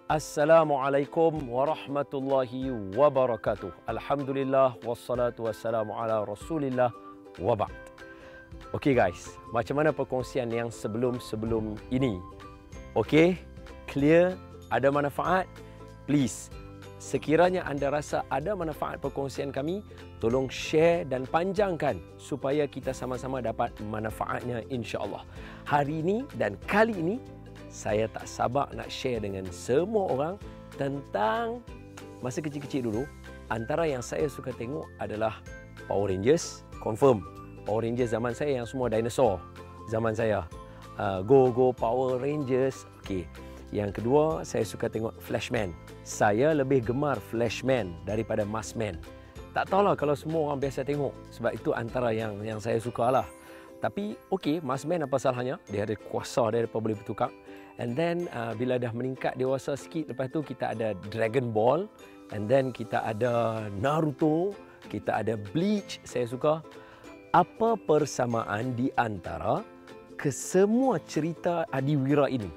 Assalamualaikum warahmatullahi wabarakatuh. Alhamdulillah wassalatu wassalamu ala Rasulillah wa ba'd. Okey guys, macam mana perkongsian yang sebelum ini? Okey, clear, ada manfaat? Please, sekiranya anda rasa ada manfaat perkongsian kami, tolong share dan panjangkan supaya kita sama-sama dapat manfaatnya insya-Allah. Hari ini dan kali ini saya tak sabar nak share dengan semua orang tentang masa kecil-kecil dulu. Antara yang saya suka tengok adalah Power Rangers, confirm. Power Rangers zaman saya yang semua dinosaur zaman saya. Go Power Rangers. Okey. Yang kedua, saya suka tengok Flashman. Saya lebih gemar Flashman daripada Maskman. Tak tahulah kalau semua orang biasa tengok, sebab itu antara yang saya sukalah. Tapi okey, Maskman apa salahnya? Dia ada kuasa dia boleh bertukar. And then bila dah meningkat dewasa sikit, lepas tu kita ada Dragon Ball, and then kita ada Naruto, kita ada Bleach, saya suka. Apa persamaan di antara kesemua cerita adiwira ini?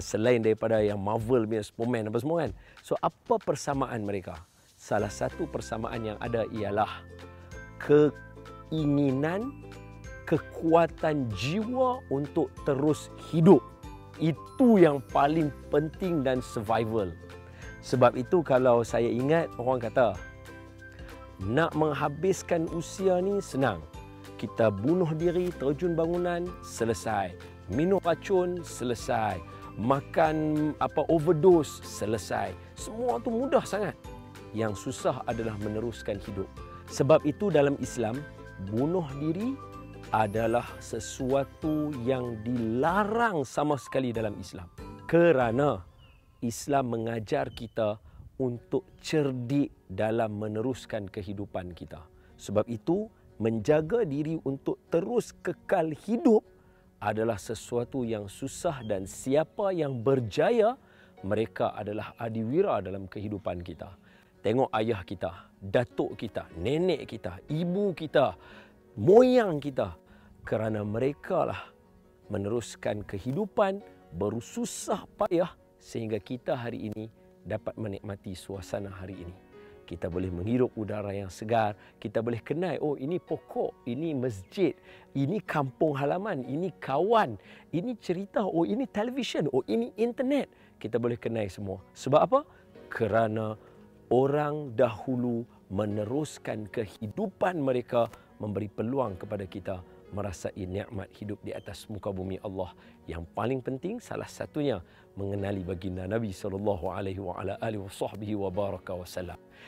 Selain daripada yang Marvel punya Superman apa semua kan. So apa persamaan mereka? Salah satu persamaan yang ada ialah keinginan, kekuatan jiwa untuk terus hidup. Itu yang paling penting dan survival. Sebab itu kalau saya ingat orang kata nak menghabiskan usia ni senang. Kita bunuh diri, terjun bangunan, selesai. Minum racun, selesai. Makan overdose, selesai. Semua tu mudah sangat. Yang susah adalah meneruskan hidup. Sebab itu dalam Islam, bunuh diri adalah sesuatu yang dilarang sama sekali dalam Islam. Kerana Islam mengajar kita untuk cerdik dalam meneruskan kehidupan kita. Sebab itu, menjaga diri untuk terus kekal hidup adalah sesuatu yang susah, dan siapa yang berjaya, mereka adalah adiwira dalam kehidupan kita. Tengok ayah kita, datuk kita, nenek kita, ibu kita, moyang kita. Kerana mereka lah meneruskan kehidupan bersusah payah sehingga kita hari ini dapat menikmati suasana hari ini. Kita boleh menghirup udara yang segar, kita boleh kenal, oh ini pokok, ini masjid, ini kampung halaman, ini kawan, ini cerita, oh ini televisyen, oh ini internet. Kita boleh kenal semua. Sebab apa? Kerana orang dahulu meneruskan kehidupan mereka, memberi peluang kepada kita merasai nikmat hidup di atas muka bumi Allah. Yang paling penting salah satunya mengenali baginda Nabi SAW.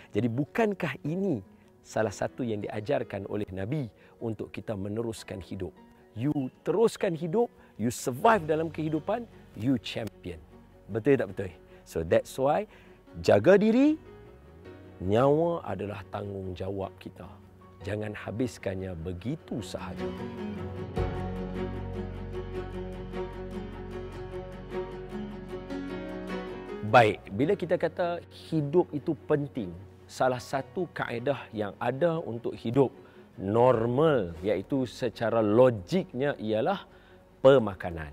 Jadi bukankah ini salah satu yang diajarkan oleh Nabi untuk kita meneruskan hidup? You teruskan hidup, you survive dalam kehidupan, you champion. Betul tak betul? So that's why jaga diri, nyawa adalah tanggungjawab kita. Jangan habiskannya begitu sahaja. Baik, bila kita kata hidup itu penting, salah satu kaedah yang ada untuk hidup normal, iaitu secara logiknya ialah pemakanan.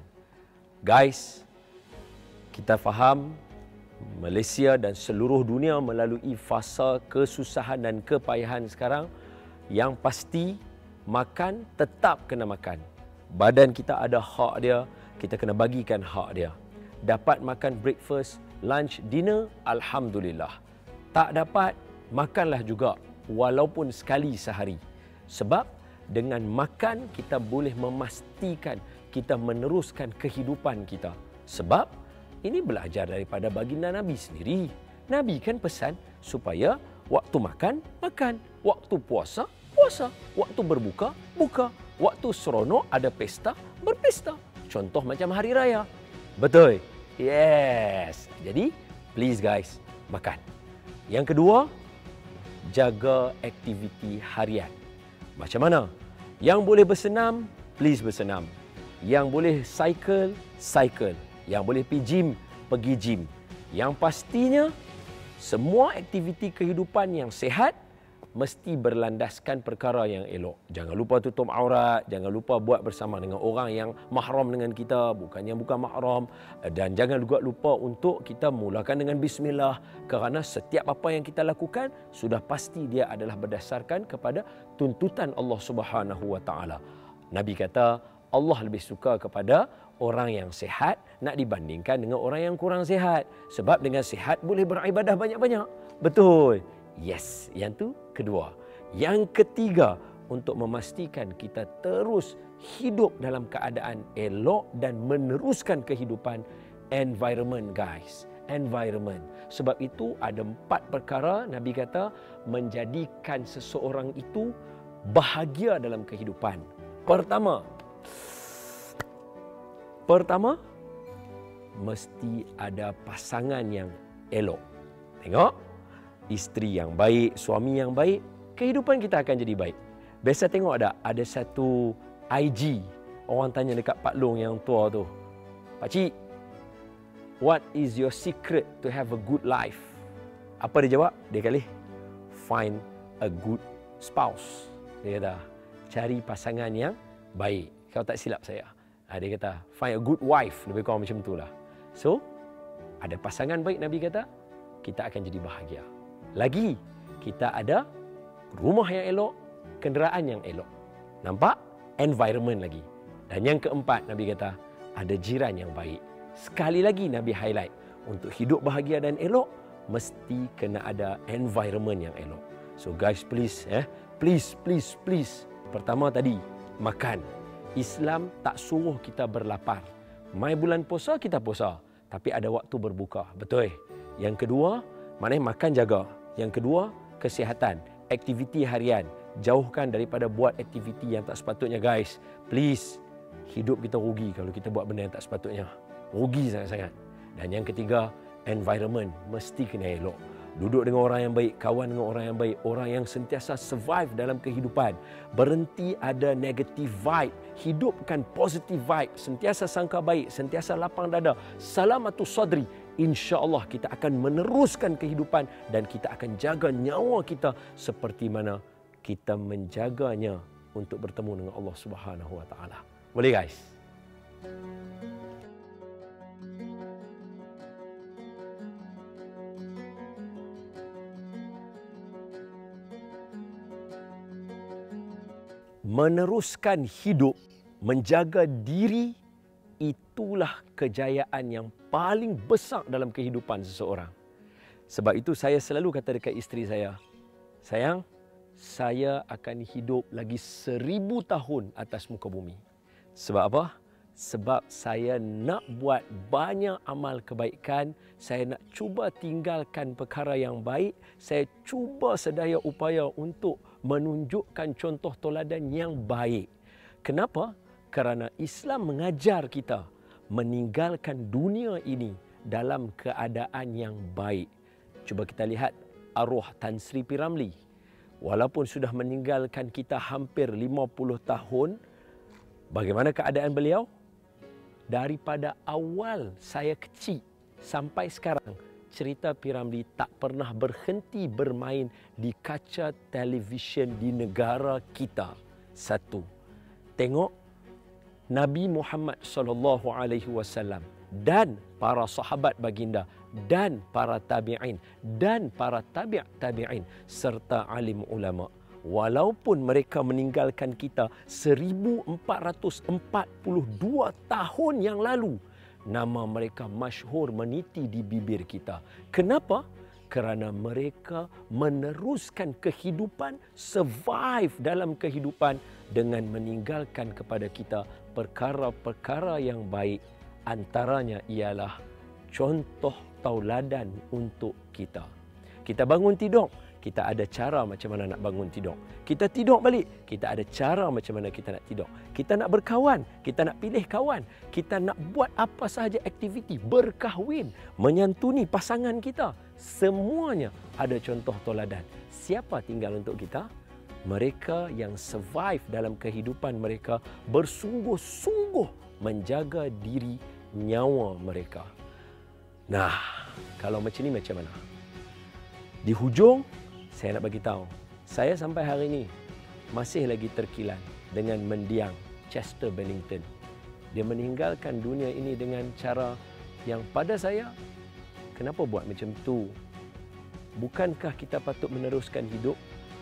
Guys, kita faham Malaysia dan seluruh dunia melalui fasa kesusahan dan kepayahan sekarang. Yang pasti, makan tetap kena makan. Badan kita ada hak dia, kita kena bagikan hak dia. Dapat makan breakfast, lunch, dinner, alhamdulillah. Tak dapat, makanlah juga walaupun sekali sehari. Sebab dengan makan kita boleh memastikan kita meneruskan kehidupan kita. Sebab ini belajar daripada baginda Nabi sendiri. Nabi kan pesan supaya waktu makan, makan. Waktu puasa, puasa. Waktu berbuka, buka. Waktu seronok ada pesta, berpesta. Contoh macam hari raya. Betul? Yes. Jadi, please guys, makan. Yang kedua, jaga aktiviti harian. Macam mana? Yang boleh bersenam, please bersenam. Yang boleh cycle, cycle. Yang boleh pergi gym. Yang pastinya, semua aktiviti kehidupan yang sihat, mesti berlandaskan perkara yang elok. Jangan lupa tutup aurat, jangan lupa buat bersama dengan orang yang mahram dengan kita, bukan yang bukan mahram, dan jangan juga lupa untuk kita mulakan dengan bismillah, kerana setiap apa yang kita lakukan sudah pasti dia adalah berdasarkan kepada tuntutan Allah Subhanahu wa taala. Nabi kata Allah lebih suka kepada orang yang sihat nak dibandingkan dengan orang yang kurang sihat. Sebab dengan sihat boleh beribadah banyak-banyak. Betul. Yes, yang tu kedua. Yang ketiga, untuk memastikan kita terus hidup dalam keadaan elok dan meneruskan kehidupan, environment guys. Environment. Sebab itu ada 4 perkara Nabi kata menjadikan seseorang itu bahagia dalam kehidupan. Pertama, mesti ada pasangan yang elok. Tengok, isteri yang baik, suami yang baik, kehidupan kita akan jadi baik. Biasa tengok ada satu IG, orang tanya dekat Pak Long yang tua tu, "Pakcik, what is your secret to have a good life?" Apa dia jawab? Dia kata, "Find a good spouse." Dia kata, cari pasangan yang baik. Kalau tak silap saya. Dia kata, find a good wife. Lebih kurang macam itulah. So, ada pasangan baik, Nabi kata, kita akan jadi bahagia. Lagi, kita ada rumah yang elok, kenderaan yang elok. Nampak? Environment lagi. Dan yang keempat, Nabi kata, ada jiran yang baik. Sekali lagi Nabi highlight, untuk hidup bahagia dan elok, mesti kena ada environment yang elok. So guys, please, please. Pertama tadi, makan. Islam tak suruh kita berlapar. Mai bulan puasa, kita puasa. Tapi ada waktu berbuka. Betul? Yang kedua, maknanya makan jaga. Yang kedua, kesihatan, aktiviti harian. Jauhkan daripada buat aktiviti yang tak sepatutnya guys. Please, hidup kita rugi kalau kita buat benda yang tak sepatutnya. Rugi sangat-sangat. Dan yang ketiga, environment mesti kena elok. Duduk dengan orang yang baik, kawan dengan orang yang baik, orang yang sentiasa survive dalam kehidupan. Berhenti ada negative vibe, hidupkan positive vibe, sentiasa sangka baik, sentiasa lapang dada, salamatus sadri. InsyaAllah kita akan meneruskan kehidupan dan kita akan jaga nyawa kita seperti mana kita menjaganya untuk bertemu dengan Allah Subhanahu wa taala. Boleh guys? Meneruskan hidup, menjaga diri, itulah kejayaan yang paling besar dalam kehidupan seseorang. Sebab itu saya selalu kata dekat isteri saya, sayang, saya akan hidup lagi 1000 tahun atas muka bumi. Sebab apa? Sebab saya nak buat banyak amal kebaikan, saya nak cuba tinggalkan perkara yang baik, saya cuba sedaya upaya untuk menunjukkan contoh toladan yang baik. Kenapa? Kerana Islam mengajar kita meninggalkan dunia ini dalam keadaan yang baik. Cuba kita lihat arwah Tan Sri P. Ramlee. Walaupun sudah meninggalkan kita hampir 50 tahun, bagaimana keadaan beliau? Daripada awal saya kecil sampai sekarang, cerita P. Ramlee tak pernah berhenti bermain di kaca televisyen di negara kita. Satu, tengok Nabi Muhammad SAW dan para sahabat baginda dan para tabi'in dan para tabi'in serta alim ulama. Walaupun mereka meninggalkan kita 1442 tahun yang lalu, nama mereka masyhur meniti di bibir kita. Kenapa? Kerana mereka meneruskan kehidupan, survive dalam kehidupan dengan meninggalkan kepada kita perkara-perkara yang baik. Antaranya ialah contoh tauladan untuk kita. Kita bangun tidur, kita ada cara macam mana nak bangun tidur. Kita tidur balik, kita ada cara macam mana kita nak tidur. Kita nak berkawan, kita nak pilih kawan. Kita nak buat apa sahaja aktiviti, berkahwin, menyantuni pasangan kita. Semuanya ada contoh tauladan. Siapa tinggal untuk kita? Mereka yang survive dalam kehidupan mereka, bersungguh-sungguh menjaga diri, nyawa mereka. Nah, kalau macam ni macam mana? Di hujung, saya nak bagi tahu, Saya sampai hari ini masih lagi terkilan dengan mendiang Chester Bennington. Dia meninggalkan dunia ini dengan cara yang pada saya, kenapa buat macam tu? Bukankah kita patut meneruskan hidup?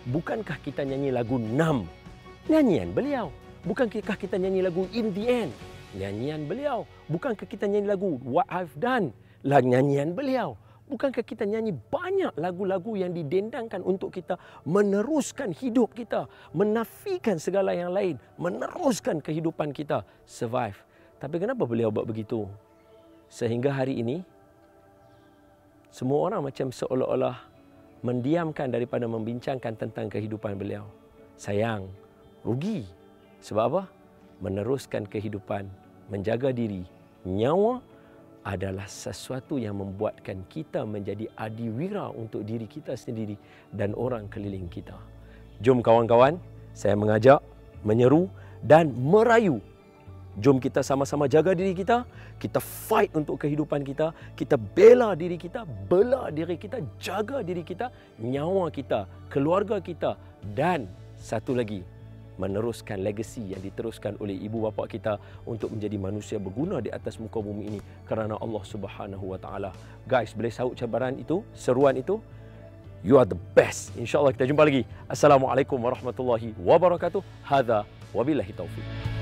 Bukankah kita nyanyi lagu 6? Nyanyian beliau. Bukankah kita nyanyi lagu In The End? Nyanyian beliau. Bukankah kita nyanyi lagu What I've Done? Nyanyian beliau. Bukankah kita nyanyi banyak lagu-lagu yang didendangkan untuk kita meneruskan hidup kita, menafikan segala yang lain, meneruskan kehidupan kita, survive. Tapi kenapa beliau buat begitu? Sehingga hari ini, semua orang macam seolah-olah mendiamkan daripada membincangkan tentang kehidupan beliau. Sayang, rugi. Sebab apa? Meneruskan kehidupan, menjaga diri, nyawa adalah sesuatu yang membuatkan kita menjadi adiwira untuk diri kita sendiri dan orang keliling kita. Jom kawan-kawan, saya mengajak, menyeru dan merayu. Jom kita sama-sama jaga diri kita, kita fight untuk kehidupan kita, kita bela diri kita, jaga diri kita, nyawa kita, keluarga kita dan satu lagi, meneruskan legasi yang diteruskan oleh ibu bapa kita untuk menjadi manusia berguna di atas muka bumi ini kerana Allah Subhanahu wa taala. Guys, boleh sahut cabaran itu, seruan itu. You are the best. InsyaAllah kita jumpa lagi. Assalamualaikum warahmatullahi wabarakatuh. Hadza wabillahi taufiq.